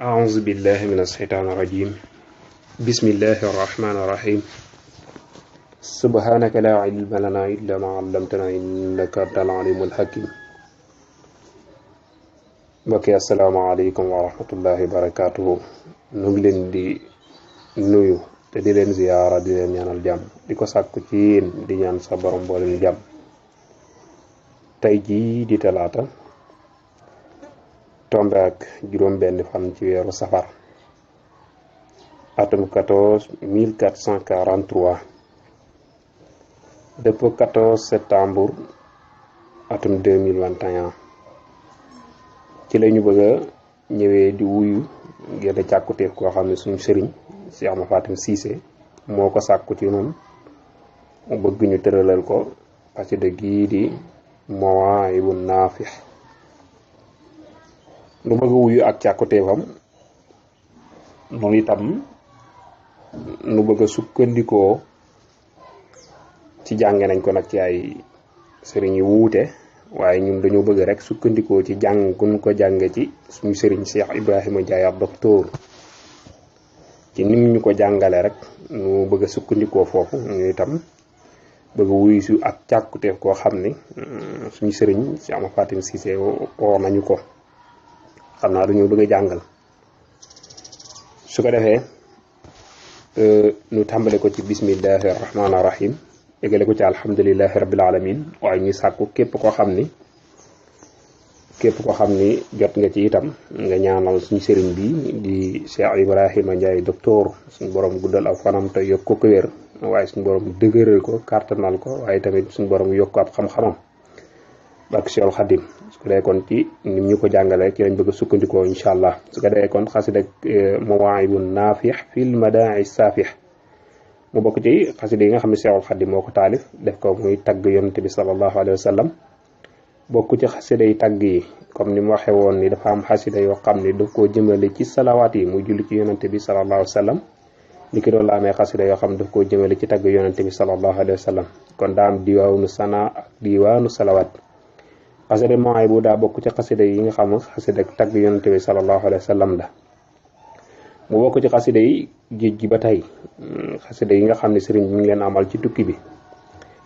أعوذ بالله من الشيطان الرجيم بسم الله الرحمن الرحيم سبحانك لا علم لنا إلا ما علمتنا إنك أنت العليم الحكيم mbokki asalaamaaleykum wa rahmatullahi wa barakaatuhu nu ngi leen di nuyu te di leen ziyaara di leen ñaanal jàmm di ko sàkku ci yéen di ñaan sa borom boo leen jàmm tey jii di talaata tombe ak juróom benn fan ci weeru safar atum 1443 dëppoo 14 septembre atum 2021 ci lañu bëgg a ñëwee di wuyu ngir di càkkuteef koo xam ne suñu sëriñ Cheikh Ahmad Fatim Cissé moo ko sàkku ci noonu mu bëgg ñu tëralal ko xasida gii di Mawaahibun Naafi' nu bëgg a wuyu ak càkkuteefam noonu itam nu bëgg a sukkandikoo ci jànge nañ ko nag ci ay sëriñ yu wuute waaye ñun dañoo bëgg rek sukkandikoo ci jàng gun ko jànge ci suñu sëriñ Cheikh Ibrahima Ndiaye ab docteur ci nim ñu ko jàngale rek nu bëgg a sukkandikoo foofu ñu itam bëgg a wuyu su ak càkkuteef koo xam ni suñu sëriñ Cheikh Ahmad Fatim Cissé woo nañu ko xam naa dañoo bëgg a jàngal su ko defee nu tàmbale ko ci bismillahi rahmaani rahim eggale ko ci alhamdulillahi rabbil alamin waaye ñuy sàkku képp koo xam ni jot nga ci itam nga ñaanal suñu sëriñ bi di Cheikh Ibrahima Ndiaye docteur suñu borom guddal aw fanam te yokk ko wér waaye suñu borom dëgëral ko kàttanal ko waaye tamit suñu borom yokk ab xam-xamam barke Seexul Xadim su ko dee kon ci ni ñu ko jàngale ci lañ bëgg a sukkandikoo incha allah su ko dee kon xasida Mawaahibun Naafi' fil madaa'i saafih mu bokk ci xasida yi nga xam ne Seexul Xadim moo ko taalif def ko muy tagg yonent bi sallallahu alayhi wa sallam bokk ci xasida yi tagg yi comme ni mu waxee woon ni dafa am xasida yoo xam ni daf koo jëmale ci salawaat yi muy julli ci yonent bi sallallahu alayhi wa sallam li ki doon la amee xasida yoo xam ne daf koo jëmale ci tagg yonent bi sallallahu alayhi wa sallam kon daa am diwaanu sana ak diwaanu salawaat xasida Mawaahibu daa bokk ci xasida yi nga xam ne xasida tagg yonent bi sallallahu alayhi wa sallam la mu bokk ci xasida yi géej gi ba tey xasida yi nga xam ne sëriñ bi mi ngi leen amal ci tukki bi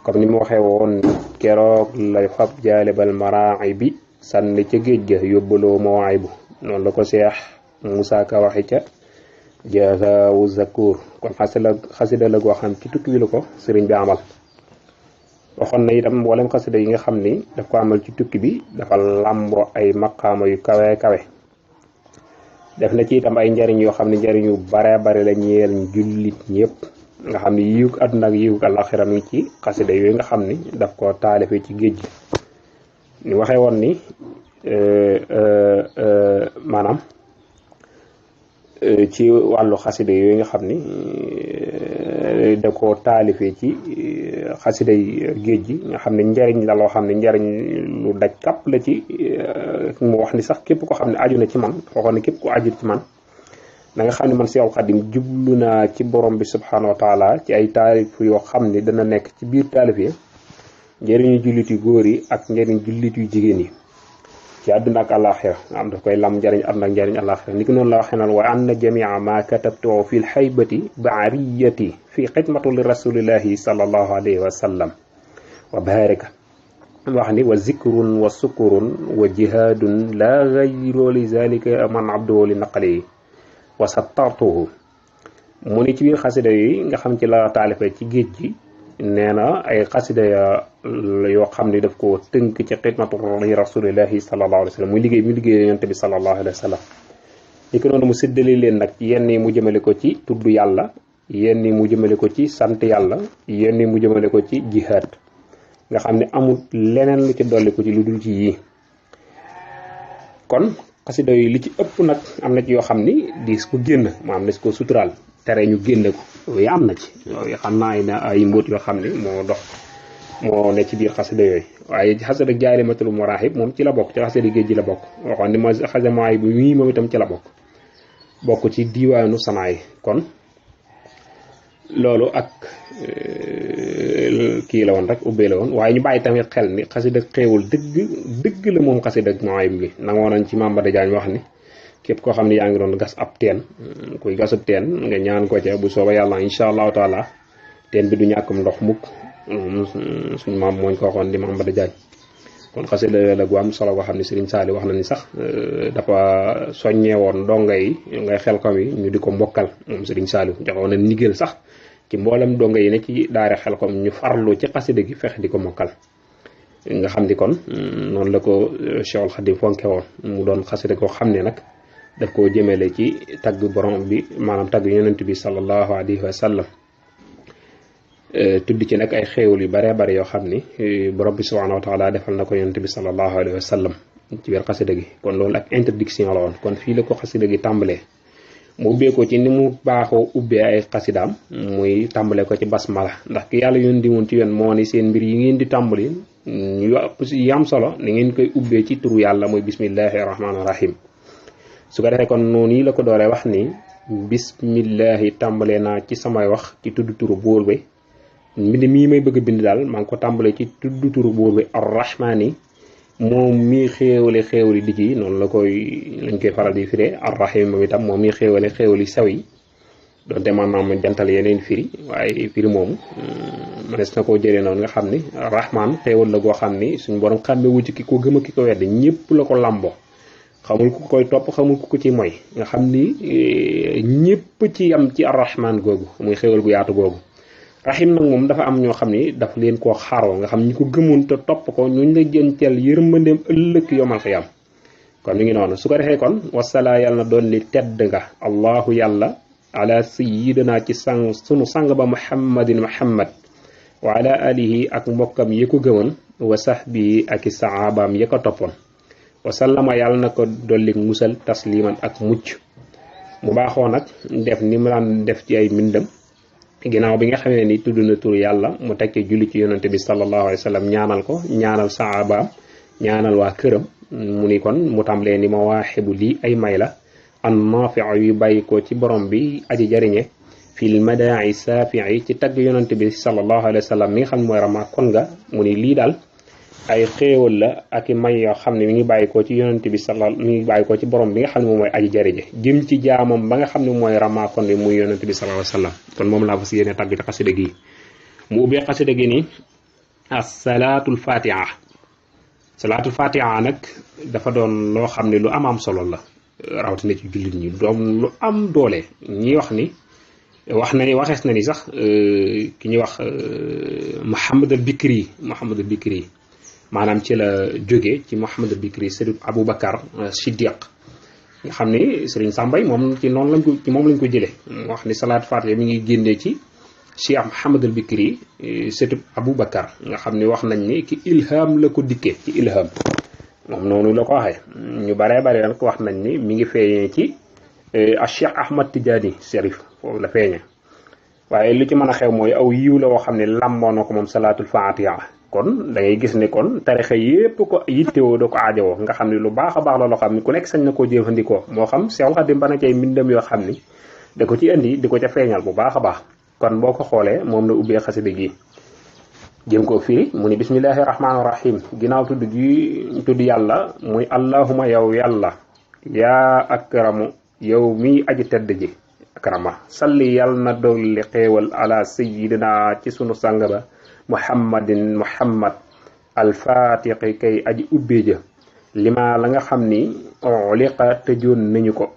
comme ni mu waxee woon keroog lay fab jaalibal maraa'i bi sànni ca géej ga yóbbaloo Mawaahibu noonu la ko Cheikh Moussa Ka waxe ca Jazaawu Zakuur kon xasida la goo xam ci tukki bi la ko sëriñ bi amal waxoon na itam mboolem xasida yi nga xam ni daf ko amal ci tukki bi dafa làmboo ay maqaama yu kawe kawe def na ci itam ay njariñ yoo xam ne njariñ yu bare bare la ñeel jullit ñëpp nga xam ne yiw àdduna ak yiw àllaxira mi ci xasida yooyu nga xam ni daf ko taalife ci géej gi ni waxee woon ni maanaam ci wàllu xasida yooyu nga xam ni da ko taalife ci xasida yi géej gi nga xam ne njariñ la loo xam ne njariñ lu daj kapp la ci mu wax ni sax képp ko xam ne aju na ci man waxoon ne képp ko aju ci man da nga xam ne man Seexul Xadim jublu naa ci borom bi subhanahu wa taala ci ay taalif yoo xam ne dana nekk ci biir taalif yi njëriñu jullit yu góor yi ak njëriñ jullit yu jigéen yi ci àdduna ak àlaxira nga am daf koy lam njëriñ àdduna ak njëriñ àlaxira ni ki noonu la waxee naan wa anna jamia ma katabtu fi lxaybati baariyati fi xidmatu li rasulillahi sallallahu alayhi wa sallam wa baraka wax ni wa zikrun wa sukurun wa jihaadun la gayro li zalika man abduhu li naqali wa sattartuhu mu ni ci biir xasida yi nga xam ci la taalife ci géej gi nee na ay xasida yoo xam ne daf ko tënk ci xidmatu li rasulillahi sallallahu alayhi wa sallam muy liggéey mu liggéey yonent bi sallallahu alayhi wa sallam li ko noonu mu séddale leen nag yenn yi mu jëmale ko ci tudd yàlla yenn yi mu jëmale ko ci sant yàlla yenn yi mu jëmale ko ci jihaad nga xam ne amul leneen lu ci dolli ko ci lu dul ci yii kon xasida yi li ci ëpp nag am na ci yoo xam ni diis ko génn maanaam des ko suturaal tere ñu génne ko yooyu am na ci yooyu xam naa ay mbóot yoo xam ne moo ne ci biir xasida yooyu waaye xasida Jaalibatul Maraahib moom ci la bokk ci xasida géej gi la bokk waxoon ni ma xasida Mawaahibu mii moom itam ci la bokk ci diwaanu sanaa yi kon loolu ak kii la woon rek ubbee la woon waaye ñu bàyyi tamit xel ni xasida xéewul dëgg la moom xasida Mawaahibu bi nangoo nañ ci Mame Bada Diagne wax ni képp koo xam ne yaa ngi doon gas ab teen kuy gasub teen nga ñaan ko ca bu sooba yàlla incha allahu taala teen bi du ñàkkum ndox mukk suñu maam mooñ ko waxoon di Maam Bada Jaañ kon xasida la gu am solo goo xam ne Serigne Saliou wax na ni sax dafa soññee woon donga yi ngay Xelkom yi ñu di ko mokkal moom Serigne Saliou joxoon na ndigal sax ci mboolem donga yi ne ci daara Xelkom ñu farlu ci xasida gi fexe di ko mokkal nga xam ni kon noonu la ko Cheikhul Khadim fonke woon mu doon xasida koo xam ne nag daf koo jëmele ci tagg borom bi maanaam tagg yonent bi sallallahu alayhi wa sallam tudd ci nag ay xéewal yu bare bare yoo xam ni borom bi subhanahu wa taala defal na ko yonent bi sallallahu alayhi wa sallam ci biir xasida gi kon loolu ak introduction la woon kon fii la ko xasida gi tàmbalee mu ubbee ko ci ni mu baaxoo ubbee ay xasidaam muy tàmbale ko ci basmala ndax ki yàlla yoon di woon ci yoon moo ni seen mbir yi ngeen di tàmbali yu am solo ni ngeen koy ubbee ci turu yàlla mooy bismillahi rahmaani rahim su ko defee kon noonu yi la ko dooree wax ni bismillahi tàmbalee naa ci samay wax ci tudd turu buur bi mbind mii may bëgg bind daal maa ngi ko tàmbalee ci tudd turu buur bi arrahmaani moom mii xéewali digg yi noonu lañ koy faral di firee arrahim moom itam moom mii xéewali sew yi donte maanaam jantal yeneen firi waaye firi moomu manes na koo jëlee noonu nga xam ni rahman xéewal la goo xam ni suñu borom xàmme wu ci ki ko gëm a ki ko wedd ñëpp la ko làmbo xamul ku koy topp xamul ku ko ci moy nga xam ni ñëpp ci am ci arrahman googu muy xéewal gu yaatu googu rahim nag moom dafa am ñoo xam ni daf leen koo xaroo nga xam ñi ko gëmoon te topp ko ñuñ la jënteel yërmandeem ëllëg yomal xiyam kon mi ngi noonu su ko defee kon wasala yàlla na doon li tedd nga allahu yàlla ala sayyidina ci sunu sang ba muhammadin muhammad wa ala alihi ak mbokkam yi ko gëmoon wa sahbihi ak i saabaam yi ko toppoon wasallama yàlla na ko dolli musal tasliman ak mucc mu baaxoo nag def ni mu daan def ci ay mbindam ginnaaw bi nga xamee ni tudd na tur yàlla mu tekkee julli ci yonante bi sallallahu alayhi wa sallam ñaanal ko ñaanal saabaam ñaanal waa këram mu ni kon mu tàmbalee ni ma waaxibu lii ay may la an naafiu yu bàyyi ko ci borom bi aji jariñe fil madaa'i saafi'i ci tagg yonante bi sallallahu alayhi wa sallam mi nga xam ne mooy rama kon nga mu ni lii daal ay xéewal la ak i may yoo xam ne mi ngi bàyyi ko ci yonante bi mi ngi bàyyi ko ci borom bi nga xam ne moom mooy aji jariñe jëm ci jaamam ba nga xam ne mooy rama kon bi muy yonante bi sallallahu alayhi wa sallam kon moom laa fas yéene tagg ci xasida gi mu ubbee xasida gi ni as-salaatul fatiha salaatul fatiha nag dafa doon loo xam ne lu am solo la rawatina ci jullit ñi doom lu am doole ñi wax ni waxees na ni sax ki ñuy wax Muhammad al Bikri maanaam ci la jóge ci Muhammad al Bikri Sëriñ Aboubacar Siddiq nga xam ni Sëriñ Sambay moom ci noonu lañ ko jëlee wax ni salaat fatiha mi ngi génnee ci Cheikh Muhammad al Bikri Sëriñ Aboubacar nga xam ni wax nañ ni ki ilham la ko dikkee ci ilham moom noonu la ko waxee ñu baree bare nag wax nañ ni mi ngi feeñee ci Cheikh Ahmad Tidiane Chérif foofu la feeñee waaye lu ci mën a xew mooy aw yiw la woo xam ne làmboo na ko moom salaatul fatiha kon da ngay gis ni kon tarixa yépp ko yittewoo da ko aajowoo nga xam ne lu baax a baax la loo xam ni ku nekk sañ na koo jëfandikoo moo xam Seexul Xadim bana cay mbindam yoo xam ni da ko ci indi di ko ca feeñal bu baax a baax kon boo ko xoolee moom la ubbee xasida gi jëm koo firi mu ni bismillahi rahmaani rahim ginnaaw tudd yàlla muy allahuma yow yàlla yaa akramu yow miy aji tedd ji akrama salli yàlla na dolli xéewal ala sayyidina ci sunu sang ba muhammad alfaatiqi kay aji ubbee ja lima la nga xam ni uliqa tëjoon nañu ko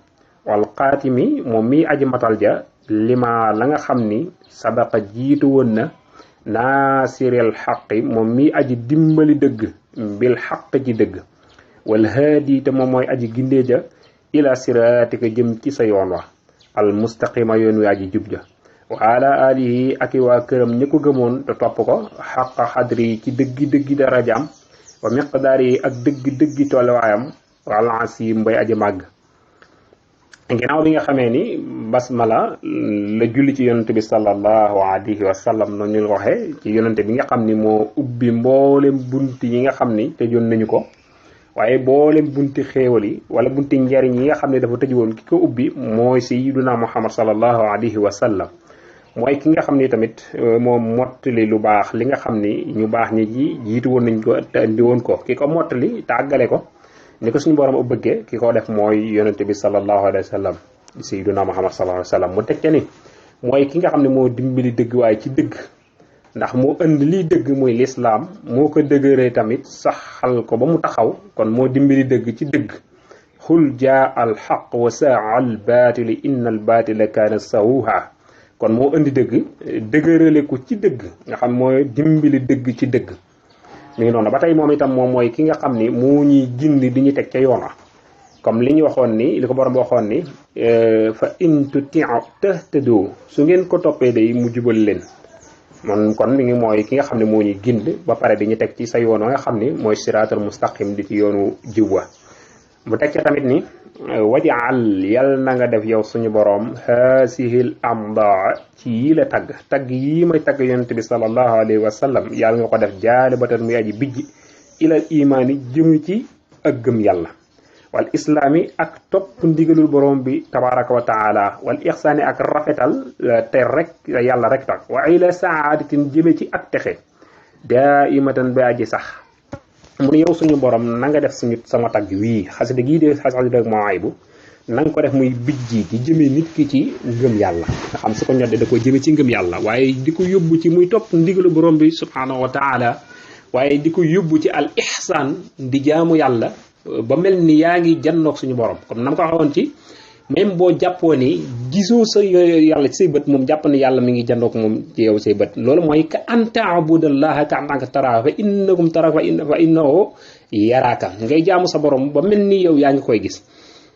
wal xaatimi moom miy aji matal ja lima la nga xam ni sabaqa jiitu woon na naasiril xaqi moom miy aji dimbali dëgg bil xaq ci dëgg wal haadi te moom mooy aji gindee ja ila siraatika jëm ci sa yoon wa al mustaqima yoon wi aji jub ja wa ala alihi ak i waa këram ñi ko gëmoon te topp ko xaqa xadri ci dëggi darajaam wa miqdaar yi ak dëggi tolluwaayam wal asim bay aji màgg ginnaaw bi nga xamee ni basmala la julli ci yonante bi sallallahu alayhi wa sallam noonu ñu waxee ci yonante bi nga xam ni moo ubbi mboolem bunti yi nga xam ni tëjoon nañu ko waaye mboolem bunti xéewal yi wala bunti njariñ yi nga xam ne dafa tëj woon ki ko ubbi mooy sayyiduna Muhammad sallallahu alayhi wa sallam mooy ki nga xam ni tamit moom mottali lu baax li nga xam ni ñu baax ñi jiitu woon nañ ko te indi woon ko ki ko mottali tàggale ko ni ko suñu borom bëggee ki ko def mooy yonente bi sallallahu alayhi wa sallam sayyiduna Muhammad sallallahu alayhi wa sallam mu teg ca ni mooy ki nga xam ne moo dimbali dëgg waaye ci dëgg ndax moo indi liy dëgg muy lislaam moo ko dëgëree tamit saxal ko ba mu taxaw kon moo dimbali dëgg ci dëgg xul jaa al xaq wa saa al baatili inna al baatila kaana sahuha kon moo indi dëgg dëgërale ko ci dëgg nga xam mooy dimbali dëgg ci dëgg mi ngi noonu ba tey moom itam moom mooy ki nga xam ni moo ñuy gindi di ñu teg ca yoona comme li ñu waxoon ni li ko borom waxoon ni fa in tutiu tahtadu su ngeen ko toppee day mu jubal leen man kon mi ngi mooy ki nga xam ne moo ñuy gind ba pare di ñu teg ci sa yoon wa nga xam ni mooy siraatal mustaqim di ci yoonu jiw mu teg ca tamit ni wajaal yal na nga def yow suñu borom haasihil amdaa ci yi la tagg yi may tagg yonente bi sallallahu alayhi wa sallam yàlla nga ko def jaale ba tan muy aji bijj ilal imaani jëm ci ak gëm yàlla wal islaami ak topp ndigalul borom bi tabaraka wa taala wal ixsaani ak rafetal te rek yàlla rek tax wa ila saadatin jëme ci ak texe daa imatan ba aji sax mu ne yow suñu borom na nga def suñu sama tagg wii xasida gii de xasida ak Mawaahibu na nga ko def muy bijji di jëme nit ki ci ngëm yàlla nga xam su ko ñodde da ko jëme ci ngëm yàlla waaye di ko yóbbu ci muy topp ndigalu borom bi subhanahu wa taala waaye di ko yóbbu ci al ihsaan di jaamu yàlla ba mel ni yaa ngi jannoog suñu borom comme nam ko waxoon ci même boo jàppoo ni gisoo sa yàlla ci say bët moom jàpp ne yàlla mi ngi jandoog moom ci yow say bët loolu mooy ka an taabudallaha ka annaka taraahu fa innakum taraahu fa innahu yaraaka ngay jaamu sa borom ba mel ni yow yaa ngi koy gis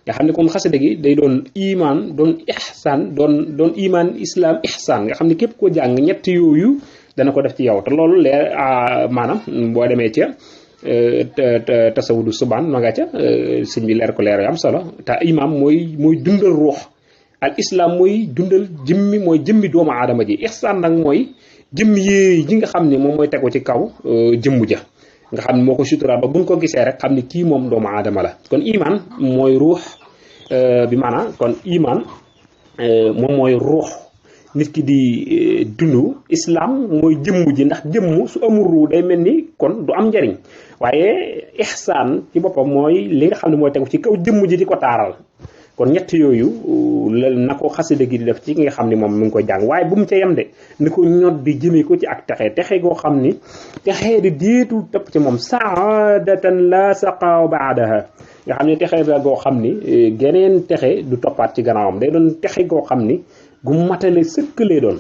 nga xam ne kon xasida gi day doon iman doon ihsaan doon iman islam ihsaan nga xam ne képp koo jàng ñett yooyu dana ko def ci yow te loolu leer maanaam boo demee ca tasawudu subaan ma nga ca sëñ bi leer ko leer yu am solo te imam mooy dundal ruux al islam mooy dundal jëmmi doomu aadama ji ihsaan nag mooy jëmm yee ji nga xam ne moom mooy tegu ci kaw jëmm ja nga xam ne moo ko suturaal ba buñ ko gisee rek xam ne kii moom doomu aadama la kon iman mooy ruux bi maanaam kon iman moom mooy ruux nit ki di dund islam mooy jëmm ji ndax jëmm su amul ruu day mel ni kon du am njariñ waaye ihsaan ci boppam mooy li nga xam ne mooy tegu ci kaw jëmm ji di ko taaral kon ñett yooyu na ko xasida gi di def ci ki nga xam ne moom mi ngi koy jàng waaye bu mu ca yem de ni ko ñot di jëmee ko ci ak texe goo xam ni texee di déetul topp ci moom saadatan la saqaaw baadaha nga xam ne texe la goo xam ni geneen texe du toppaat ci gannaawam day doon texe goo xam ni gu matale sëkk lay doon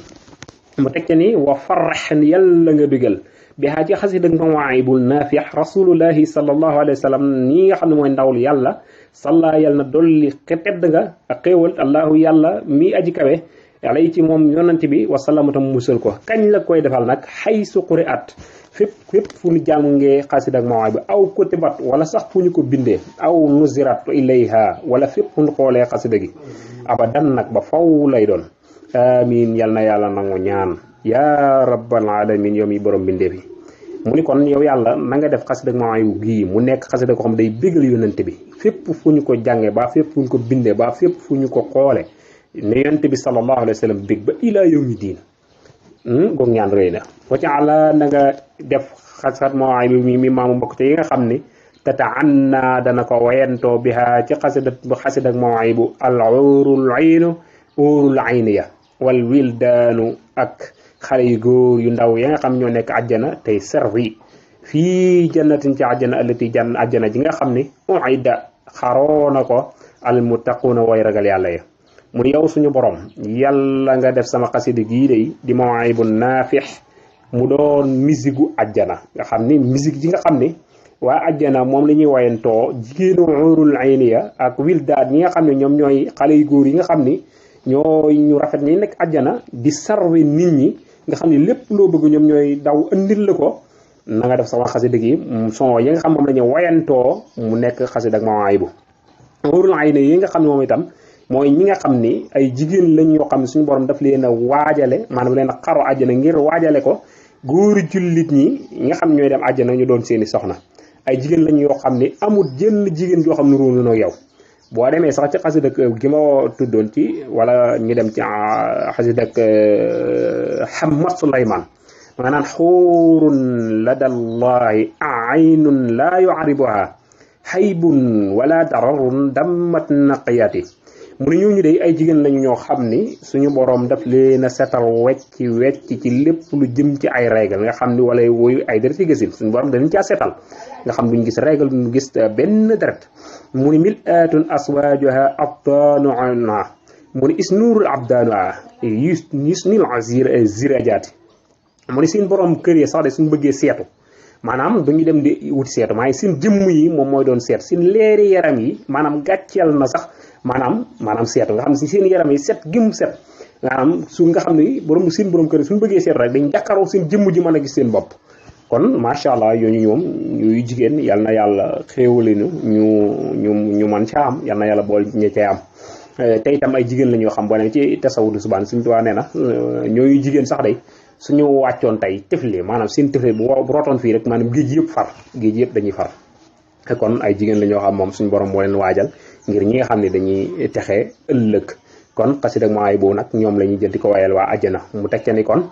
mu teg ca ni wa farraxan yàlla nga bégal bi haa ci xasida Mawaahibul Naafi' rasulullahi sallallahu alayhi wa sallam nii nga xam ne mooy ndawul yàlla salla yàlla na dolli tedd nga ak xéewal allahu yàlla mi aji kawe yàlla yi ci moom yonante bi wasalaamatam musal ko kañ la koy defal nag xay suquri at fépp fu ñu jàngee xasida ak Mawaahibu aw kutibat wala sax fu ñu ko bindee aw nuzirat ilayha wala fépp fu ñu xoolee xasida gi abadan nag ba faw lay doon amin yal na yàlla nangu ñaan yaa rabbal alamin yow mi borom bindee fi mu ni kon yow yàlla na nga def xasida ak Mawaahibu gii mu nekk xasida ko xam day bégal yonante bi fépp fu ñu ko jàngee ba fépp fu ñu ko bindee ba fépp fu ñu ko xoole ne yonante bi sallallahu alayhi wa sallam bég ba ilaa yawmi diin goog ñaan rëy na wa ci àlla na nga def xasat Mawaahibu mi maamu mbokk te yi nga xam ni tataanna dana ko wayantoo bi ha ci xasida ak Mawaahibu al uurul aynu uurul ayniya wal wildaanu ak xale yu góor yu ndaw ya nga xam ñoo nekk àjjana tey servi fii jannatin ci àjjana allati àjjana ji nga xam ni uida xaroona ko al muttaquuna way ragal yàlla ya mu yow suñu borom yàlla nga def sama xasida gii day di Mawaahibu Naafi' mu doon musigu àjjana nga xam ni musique ji nga xam ni waa àjjana moom la ñuy wayantoo jigéenu uurul ayniya ak wildaan ñi nga xam ne ñoom ñooy xale yu góor yi nga xam ni ñooy ñu rafet ñi nekk àjjana di sarwe nit ñi nga xam ne lépp loo bëgg ñoom ñooy daw andil la ko na nga def sama xasida gi son yi nga xam moom la ñu wayantoo mu nekk xasida ak Mawaahibu uurul ayni yi nga xam ne moom itam mooy ñi nga xam ni ay jigéen lañ yoo xam ne suñu borom daf leen a waajale maanaam leen a xaro àjjana ngir waajale ko góori jullit ñi nga xam ñooy dem àjjana ñu doon seeni soxna ay jigéen lañ yoo xam ni amul jënn jigéen joo xam ne róolu noo yow boo demee sax ci xasida gi ma tuddoon ci wala ñu dem ci xasida ak Hamad Sulaymaan maanaam xuurun ladallahi aynun laa yuaribuha haybun wala dararun dammat naqiyati mu ne ñooñu day ay jigéen lañu ñoo xam ni suñu borom daf leen a setal wecc ci lépp lu jëm ci ay règle nga xam ni wala woyu ay deret ci gisin suñu borom dañ caa setal nga xam duñu gis règle duñu gis benn deret mu ne milatun aswajuha abdanuha mu ne isnurul abdana yusnil zirajaati mu ne seen borom kër yi sax de suñu bëggee seetu maanaam duñu dem di wuti seetu maanaam seen jëmm yi moom mooy doon seet seen leeri yaram yi maanaam gàcceel na sax maanaam seetu nga xam ne si seen yaram yi set gim set maanaam su nga xam ne seen borom kër yi suñu bëggee seetu rek dañ jàkkaaroo seen jëmm ji mën a gis seen bopp kon macha allah yooyu ñoom ñuy jigéen yal na yàlla xéewale ñu mën ca am yal na yàlla bool ña cay am te itam ay jigéen la ñoo xam boo ne ci tasawudu subaan suñu tuwaa nee na ñooyu jigéen sax day suñu wàccoon tey tifli maanaam seen tifli bu rootoon fii rek maanaam géej yëpp dañuy far kon ay jigéen la ñoo xam moom suñu borom moo leen waajal ngir ñi nga xam ne dañuy texee ëllëg kon xasida maay boobu nag ñoom la ñuy jël di ko wayal waa àjjana mu teg ca ni kon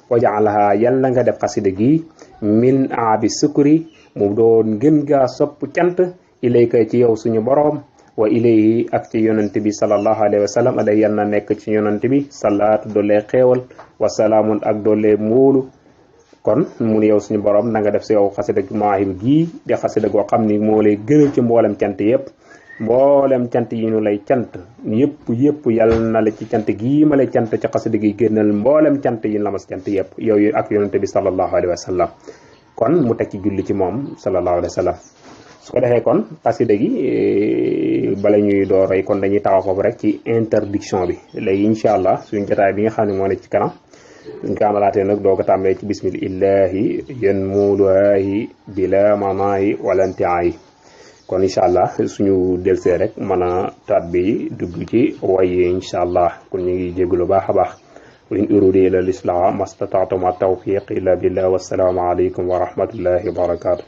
wajaalaha yàlla nga def xasida gi min aabi sukuri mu doon gën gaa sopp cant ilayka ci yow suñu borom wa ilayhi ak ci yonent bi sallallahu alayhi wa sallam aday yal na nekk ci yonent bi salaatu doole xeewal wa salaamun ak doole muulu kon mu ne yow suñu borom na nga def si yow xasida maahib gii di xasida goo xam ni moo lay gënal ci mboolem cant yëpp mboolem cant yi ñu lay cant yëpp yàlla na la ci cant gii ma lay cant ci xasida gi gënal mboolem cant yi la mas cant yëpp yow ak yonent bi sallallahu alayhi wa sallam kon mu teg ci julli ci moom sallallahu alayhi wa sallam su ko defee kon xasida gi bala ñuy dooroy kon dañuy taxaw foofu rek ci interdiction bi léegi incha allah suñu jotaay bi nga xam ne moo nekk ci kanam suñ ko amalaatee nag doo ko tàmbalee ci bismillahi yan muuluhaahi bila manaahi walantiaayi kon incha allah suñu delsee rek mën a taat bi dugg ci waye incha allah kon ñu ngi jégalu baax a baax in urudi ila l-islaaha mastataatu ma tawfiq illa billah wassalaamu aleykum wa rahmatullahi wa barakatuh